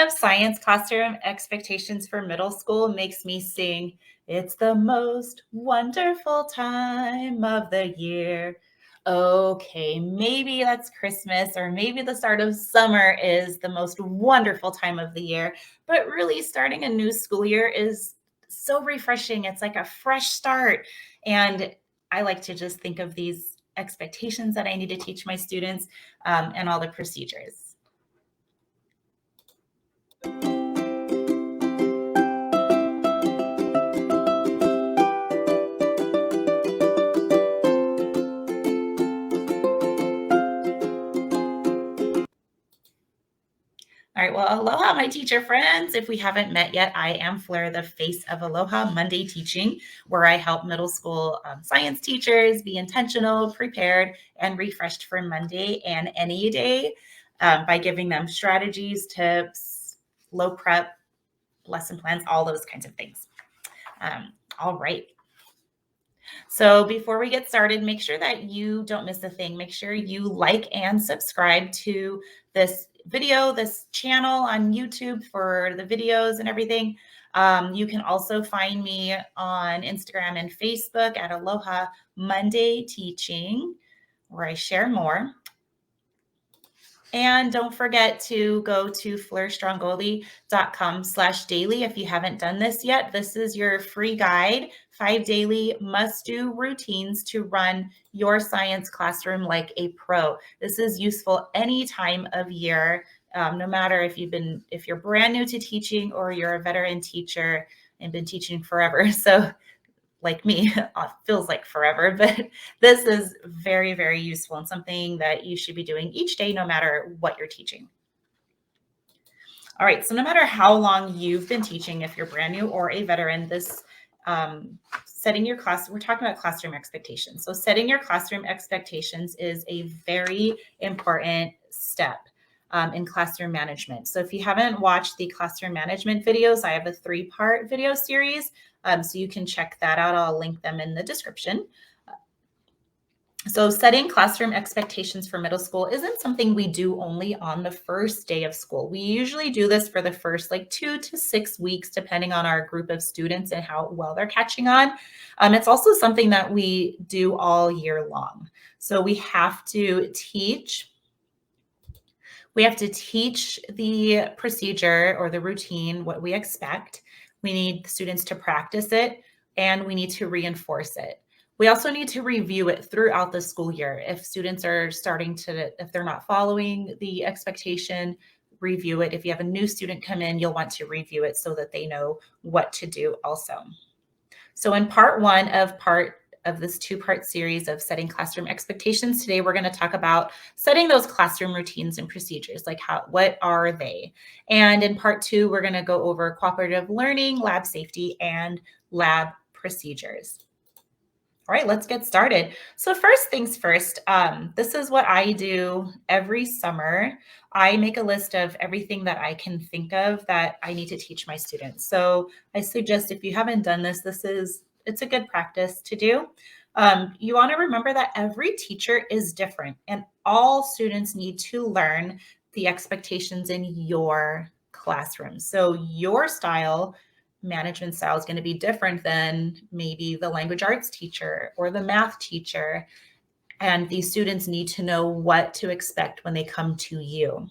of science classroom expectations for middle school makes me sing, "It's the most wonderful time of the year." Okay, maybe that's Christmas, or maybe the start of summer is the most wonderful time of the year. But really, starting a new school year is so refreshing. It's like a fresh start. And I like to just think of these expectations that I need to teach my students, and all the procedures. All right, well, aloha, my teacher friends. If we haven't met yet, I am Fleur, the face of Aloha Monday Teaching, where I help middle school science teachers be intentional, prepared, and refreshed for Monday and any day, by giving them strategies, tips, low prep, lesson plans, all those kinds of things. All right. So before we get started, make sure that you don't miss a thing. Make sure you like and subscribe to this video, this channel on YouTube for the videos and everything. You can also find me on Instagram and Facebook at Aloha Monday Teaching, where I share more. And don't forget to go to fleurstrongoli.com/daily if you haven't done this yet. This is your free guide, 5 daily must-do routines to run your science classroom like a pro. This is useful any time of year, no matter if you're brand new to teaching or you're a veteran teacher and been teaching forever. So like me, feels like forever, but this is very, very useful and something that you should be doing each day, no matter what you're teaching. All right, so no matter how long you've been teaching, if you're brand new or a veteran, this setting your class, we're talking about classroom expectations. So setting your classroom expectations is a very important step in classroom management. So if you haven't watched the classroom management videos, I have a 3-part video series. So you can check that out. I'll link them in the description. So setting classroom expectations for middle school isn't something we do only on the first day of school. We usually do this for the first 2 to 6 weeks, depending on our group of students and how well they're catching on. It's also something that we do all year long. So we have to teach the procedure or the routine, what we expect. We need students to practice it, and we need to reinforce it. We also need to review it throughout the school year. If students are if they're not following the expectation, review it. If you have a new student come in, you'll want to review it so that they know what to do also. So in part 1 of this 2-part series of setting classroom expectations, today we're going to talk about setting those classroom routines and procedures, what are they? And in part 2, we're going to go over cooperative learning, lab safety, and lab procedures. All right, let's get started. So first things first, this is what I do every summer. I make a list of everything that I can think of that I need to teach my students. So I suggest if you haven't done this, it's a good practice to do. You want to remember that every teacher is different and all students need to learn the expectations in your classroom. So your management style is going to be different than maybe the language arts teacher or the math teacher. And these students need to know what to expect when they come to you.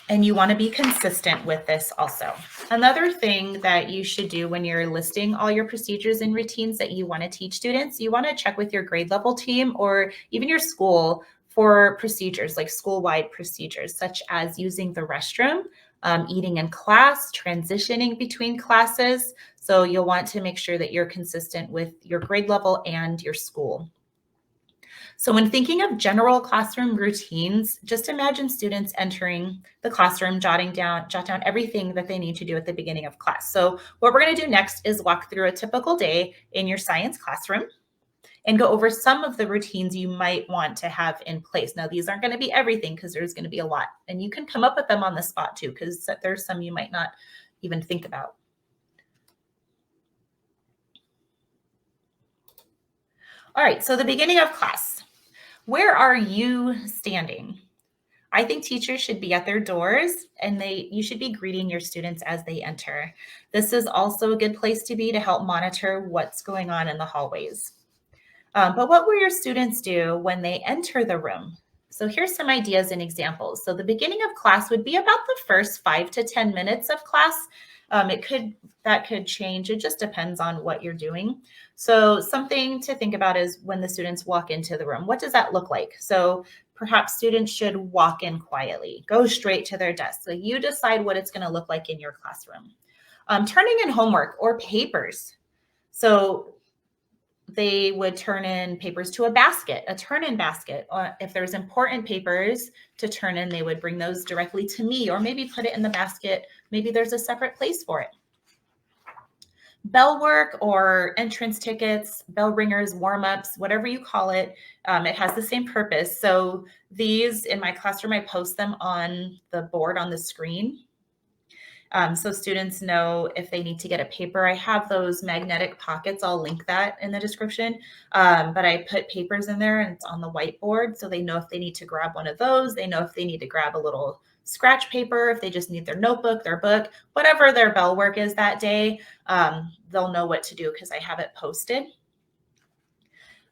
And you want to be consistent with this also. Another thing that you should do when you're listing all your procedures and routines that you want to teach students, you want to check with your grade level team or even your school for procedures, like school-wide procedures, such as using the restroom, eating in class, transitioning between classes. So you'll want to make sure that you're consistent with your grade level and your school. So when thinking of general classroom routines, just imagine students entering the classroom, jot down everything that they need to do at the beginning of class. So what we're going to do next is walk through a typical day in your science classroom and go over some of the routines you might want to have in place. Now, these aren't going to be everything because there's going to be a lot, and you can come up with them on the spot too, because there's some you might not even think about. All right, so the beginning of class. Where are you standing? I think teachers should be at their doors and you should be greeting your students as they enter. This is also a good place to be to help monitor what's going on in the hallways. But what will your students do when they enter the room? So here's some ideas and examples. So the beginning of class would be about the first 5 to 10 minutes of class. That could change. It just depends on what you're doing. So something to think about is when the students walk into the room, what does that look like? So perhaps students should walk in quietly, go straight to their desk. So you decide what it's going to look like in your classroom. Turning in homework or papers. So they would turn in papers to a basket, a turn-in basket. If there's important papers to turn in, they would bring those directly to me, or maybe put it in the basket. Maybe there's a separate place for it. Bell work or entrance tickets, bell ringers, warm-ups, whatever you call it, it has the same purpose. So these in my classroom, I post them on the board on the screen. So students know if they need to get a paper. I have those magnetic pockets. I'll link that in the description. But I put papers in there and it's on the whiteboard. So they know if they need to grab one of those. They know if they need to grab a little scratch paper, if they just need their notebook, their book, whatever their bell work is that day, they'll know what to do because I have it posted.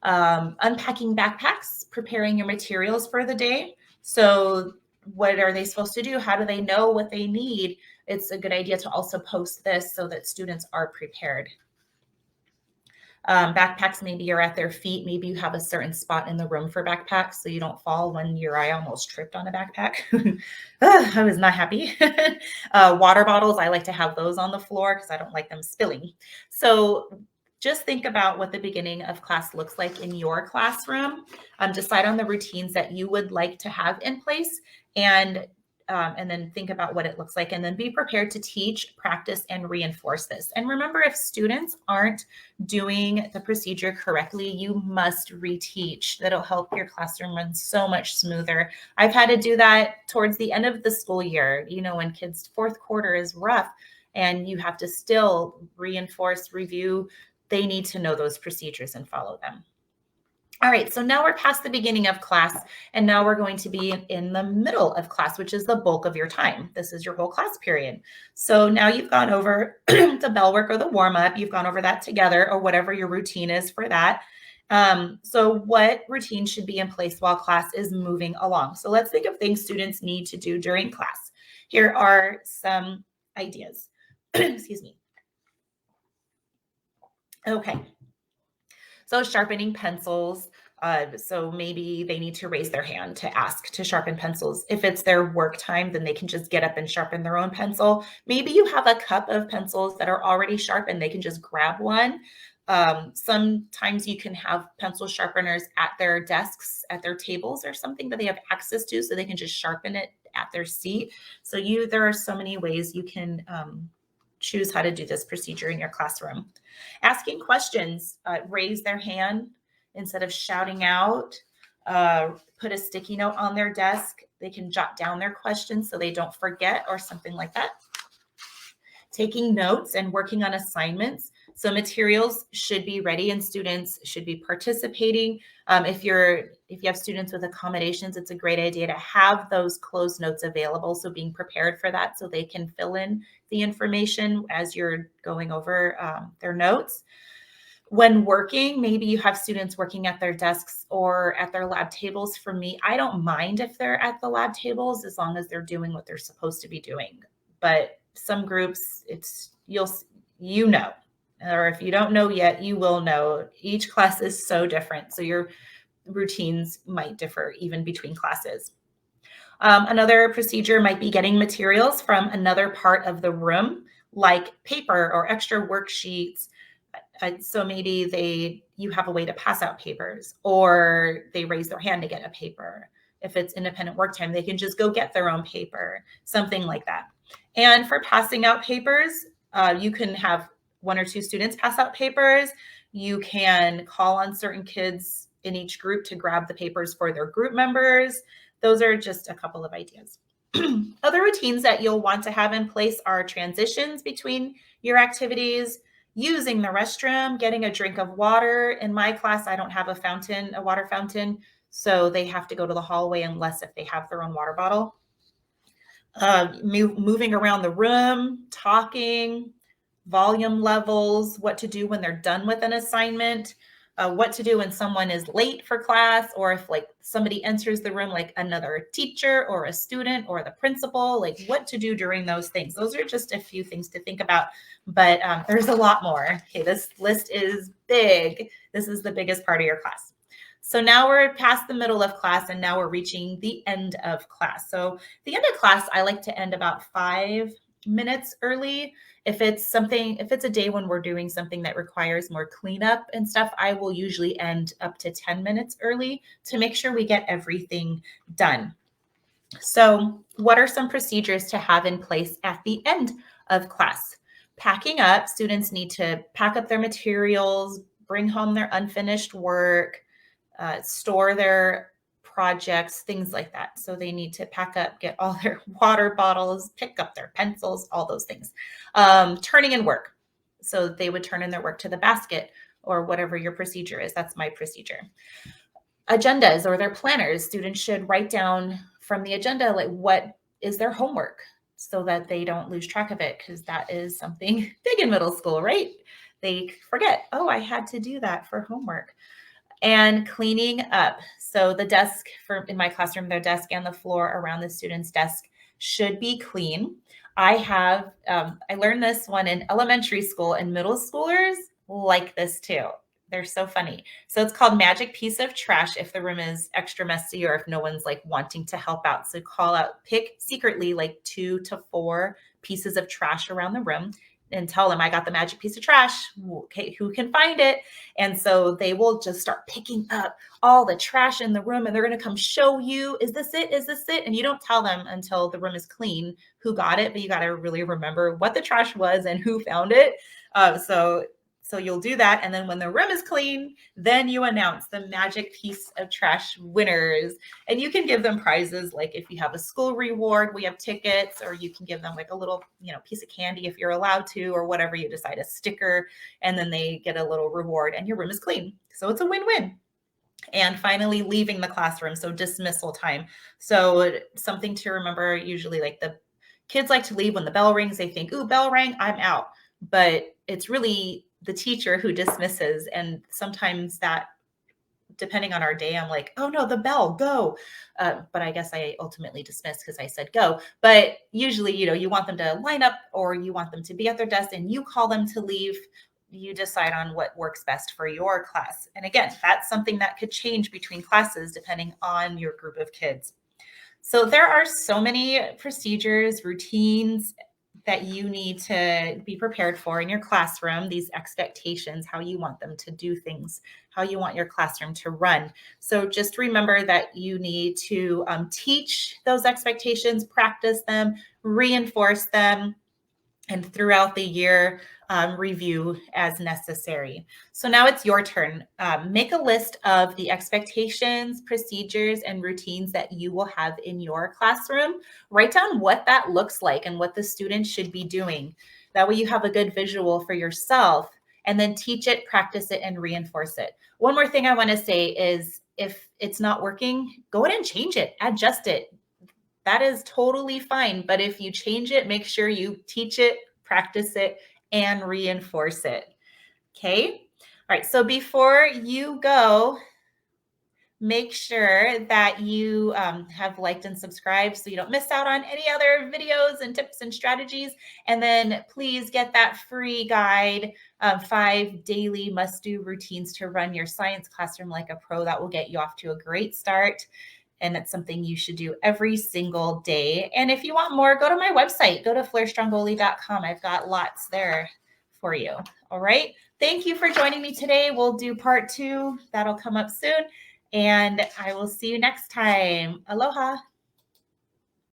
Unpacking backpacks, preparing your materials for the day. So what are they supposed to do? How do they know what they need? It's a good idea to also post this so that students are prepared. Backpacks maybe are at their feet. Maybe you have a certain spot in the room for backpacks so you don't fall. One year I almost tripped on a backpack. I was not happy. Water bottles, I like to have those on the floor because I don't like them spilling. So just think about what the beginning of class looks like in your classroom. Decide on the routines that you would like to have in place, and then think about what it looks like, and then be prepared to teach, practice, and reinforce this. And remember, if students aren't doing the procedure correctly, you must reteach. That'll help your classroom run so much smoother. I've had to do that towards the end of the school year, when kids' fourth quarter is rough and you have to still reinforce, review. They need to know those procedures and follow them. All right, so now we're past the beginning of class, and now we're going to be in the middle of class, which is the bulk of your time. This is your whole class period. So now you've gone over the bell work or the warm up. You've gone over that together, or whatever your routine is for that. So what routine should be in place while class is moving along? So let's think of things students need to do during class. Here are some ideas. Excuse me. Okay. So sharpening pencils. So maybe they need to raise their hand to ask to sharpen pencils. If it's their work time, then they can just get up and sharpen their own pencil. Maybe you have a cup of pencils that are already sharpened. They can just grab one. Sometimes you can have pencil sharpeners at their desks, at their tables, or something that they have access to, so they can just sharpen it at their seat. So there are so many ways you can choose how to do this procedure in your classroom. Asking questions, raise their hand instead of shouting out, put a sticky note on their desk. They can jot down their questions so they don't forget, or something like that. Taking notes and working on assignments. So materials should be ready and students should be participating. If you have students with accommodations, it's a great idea to have those closed notes available. So being prepared for that so they can fill in the information as you're going over their notes. When working, maybe you have students working at their desks or at their lab tables. For me, I don't mind if they're at the lab tables as long as they're doing what they're supposed to be doing. But some groups, or if you don't know yet, you will know. Each class is so different, so your routines might differ even between classes. Another procedure might be getting materials from another part of the room, like paper or extra worksheets. So maybe you have a way to pass out papers, or they raise their hand to get a paper. If it's independent work time, they can just go get their own paper, something like that. And for passing out papers, you can have 1 or 2 students pass out papers. You can call on certain kids in each group to grab the papers for their group members. Those are just a couple of ideas. Other routines that you'll want to have in place are transitions between your activities, using the restroom, getting a drink of water. In my class, I don't have a water fountain. So they have to go to the hallway unless if they have their own water bottle. Moving around the room, talking, volume levels, what to do when they're done with an assignment, what to do when someone is late for class, or if like somebody enters the room, like another teacher or a student or the principal, like what to do during those things. Those are just a few things to think about, but there's a lot more. Okay, this list is big. This is the biggest part of your class. So now we're past the middle of class and now we're reaching the end of class. So the end of class, I like to end about 5 minutes early. If it's a day when we're doing something that requires more cleanup and stuff, I will usually end up to 10 minutes early to make sure we get everything done. So what are some procedures to have in place at the end of class? Packing up, students need to pack up their materials, bring home their unfinished work, store their projects, things like that. So they need to pack up, get all their water bottles, pick up their pencils, all those things. Turning in work. So they would turn in their work to the basket or whatever your procedure is. That's my procedure. Agendas or their planners. Students should write down from the agenda, like what is their homework so that they don't lose track of it, because that is something big in middle school, right? They forget, oh, I had to do that for homework. And cleaning up. So the desk in my classroom, their desk and the floor around the student's desk should be clean. I learned this one in elementary school, and middle schoolers like this too. They're so funny. So it's called magic piece of trash if the room is extra messy or if no one's like wanting to help out. So pick secretly like 2 to 4 pieces of trash around the room and tell them I got the magic piece of trash. Okay, who can find it? And so they will just start picking up all the trash in the room and they're going to come show you, is this it? Is this it? And you don't tell them until the room is clean who got it, but you got to really remember what the trash was and who found it. So you'll do that. And then when the room is clean, then you announce the magic piece of trash winners. And you can give them prizes. Like if you have a school reward, we have tickets, or you can give them like a little, piece of candy if you're allowed to, or whatever you decide, a sticker, and then they get a little reward and your room is clean. So it's a win-win. And finally, leaving the classroom. So dismissal time. So something to remember, usually like the kids like to leave when the bell rings. They think, ooh, bell rang, I'm out. But it's really the teacher who dismisses. And sometimes that, depending on our day, I'm like, oh no, the bell, go. But I guess I ultimately dismiss because I said go. But usually, you want them to line up or you want them to be at their desk and you call them to leave. You decide on what works best for your class. And again, that's something that could change between classes depending on your group of kids. So there are so many procedures, routines that you need to be prepared for in your classroom, these expectations, how you want them to do things, how you want your classroom to run. So just remember that you need to teach those expectations, practice them, reinforce them, and throughout the year, review as necessary. So now it's your turn. Make a list of the expectations, procedures, and routines that you will have in your classroom. Write down what that looks like and what the students should be doing. That way you have a good visual for yourself, and then teach it, practice it, and reinforce it. One more thing I want to say is if it's not working, go ahead and change it, adjust it. That is totally fine. But if you change it, make sure you teach it, practice it, and reinforce it. Okay. All right. So before you go, make sure that you have liked and subscribed so you don't miss out on any other videos and tips and strategies. And then please get that free guide, 5 daily must-do routines to run your science classroom like a pro. That will get you off to a great start. And it's something you should do every single day. And if you want more, go to my website. Go to flairstrongoli.com. I've got lots there for you. All right. Thank you for joining me today. We'll do part 2. That'll come up soon. And I will see you next time. Aloha.